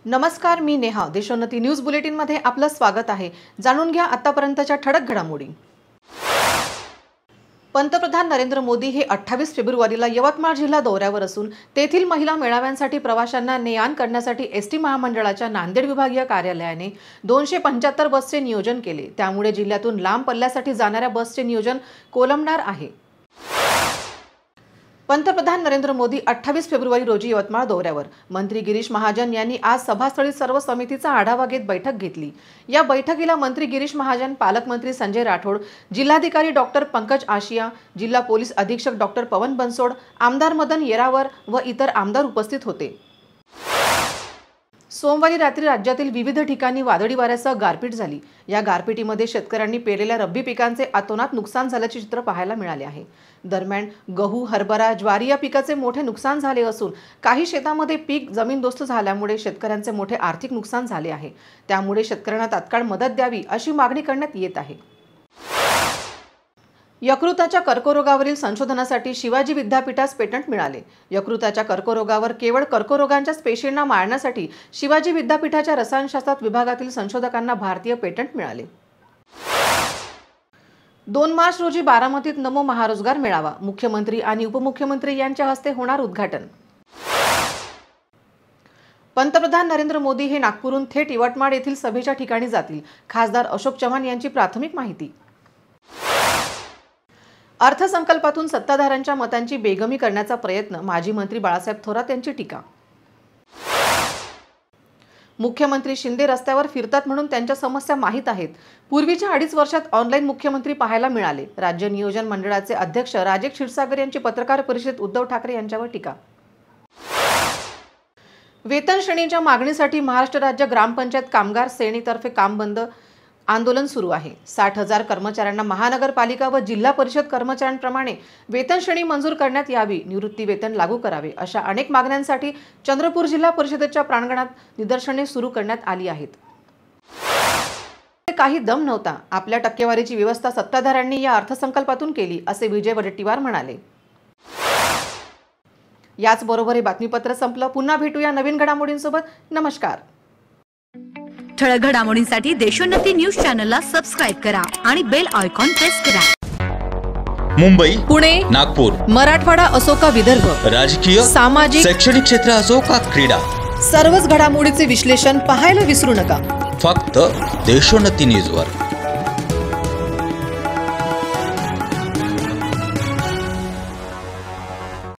नमस्कार, मी Neha. Deshonnati news bulletin मध्ये आपलं स्वागत आहे. जाणून घ्या आतापर्यंतच्या ठळक घडामोडी. पंतप्रधान नरेंद्र मोदी हे 28 फेब्रुवारीला यवतमाळ जिल्हा दौऱ्यावर असून तेथील महिला मेळाव्यांसाठी प्रवाशांना ने-आण करण्यासाठी एसटी महामंडळाच्या नांदेड विभागीय कार्यालयाने 275 बसचे नियोजन केले. त्यामुळे जिल्ह्यातून लांब पल्ल्यासाठी जाणाऱ्या बसचे नियोजन कोलमणार आहे. पंतप्रधान नरेंद्र मोदी 28 फेब्रुवारी रोजी यवतमाळ दौऱ्यावर. मंत्री गिरीश महाजन यांनी आज सभास्थळी सर्व समितीचा आढावा घेत बैठक घेतली. या बैठकीला मंत्री गिरीश महाजन, पालकमंत्री संजय राठोड, जिल्हाधिकारी डॉक्टर पंकज आशिया, जिल्हा पोलीस अधीक्षक डॉक्टर पवन बनसोड, आमदार मदन येरावर व इतर आमदार उपस्थित होते. सोमवारी रात्री राज्यातील विविध ठिकाणी वादळी वाऱ्यासह गारपीट झाली. या गारपिटीमध्ये शेतकऱ्यांनी पेरलेल्या रब्बी पिकांचे अतोनात नुकसान झाल्याचे चित्र पाहायला मिळाले आहे. दरम्यान गहू, हरभरा, ज्वारी या पिकाचे मोठे नुकसान झाले असून काही शेतामध्ये पीक जमीनदोस्त झाल्यामुळे शेतकऱ्यांचे मोठे आर्थिक नुकसान झाले आहे. त्यामुळे शेतकऱ्यांना तात्काळ मदत द्यावी अशी मागणी करण्यात येत आहे. यकृताच्या कर्करोगावरील संशोधनासाठी शिवाजी विद्यापीठास पेटंट मिळाले. यकृताच्या कर्करोगावर केवळ कर्करोगांच्या पेशींना मारण्यासाठी शिवाजी विद्यापीठाच्या रसायनशास्त्र विभागातील संशोधकांना भारतीय पेटंट मिळाले. 2 मार्च रोजी बारामतीत नमो महारोजगार मेळावा. मुख्यमंत्री आणि उपमुख्यमंत्री यांच्या हस्ते होणार उद्घाटन. पंतप्रधान नरेंद्र मोदी हे नागपूरहून थेट यवतमाळ येथील सभेच्या ठिकाणी जातील. खासदार अशोक चव्हाण यांची प्राथमिक माहिती. अर्थसंकल्पातून सत्ताधाऱ्यांच्या मतांची बेगमी करण्याचा प्रयत्न. माजी मंत्री बाळासाहेब थोरात यांची टीका. मुख्यमंत्री शिंदे रस्त्यावर फिरतात म्हणून त्यांच्या समस्या माहीत आहेत. पूर्वीच्या 2.5 वर्षात ऑनलाईन मुख्यमंत्री पाहायला मिळाले. राज्य नियोजन मंडळाचे अध्यक्ष राजेश क्षीरसागर यांची पत्रकार परिषदेत उद्धव ठाकरे यांच्यावर टीका. वेतन श्रेणीच्या मागणीसाठी महाराष्ट्र राज्य ग्रामपंचायत कामगार सेनेतर्फे काम बंद आंदोलन सुरू आहे. 60,000 कर्मचाऱ्यांना महानगरपालिका व जिल्हा परिषद कर्मचाऱ्यांप्रमाणे वेतन श्रेणी मंजूर करण्यात यावी, निवृत्ती वेतन लागू करावे अशा अनेक मागण्यांसाठी चंद्रपूर जिल्हा परिषदेच्या प्रांगणात निदर्शने सुरू करण्यात आली आहेत. काही दम नव्हता. आपल्या टक्केवारीची व्यवस्था सत्ताधाऱ्यांनी या अर्थसंकल्पातून केली असे विजय वडेट्टीवार म्हणाले. याचबरोबर हे बातमीपत्र संपलं. पुन्हा भेटूया नवीन घडामोडींसोबत. नमस्कार. ठळक घडामोडींसाठी देशोन्नती न्यूज चॅनलला सबस्क्राइब करा आणि बेल आयकॉन प्रेस करा. मुंबई, पुणे, नागपूर, मराठवाडा असो का विदर्भ, राजकीय, सामाजिक, शैक्षणिक क्षेत्र असो का क्रीडा, सर्वच घडामोडीचे विश्लेषण पाहायला विसरू नका. फक्त देशोन्नती न्यूजवर.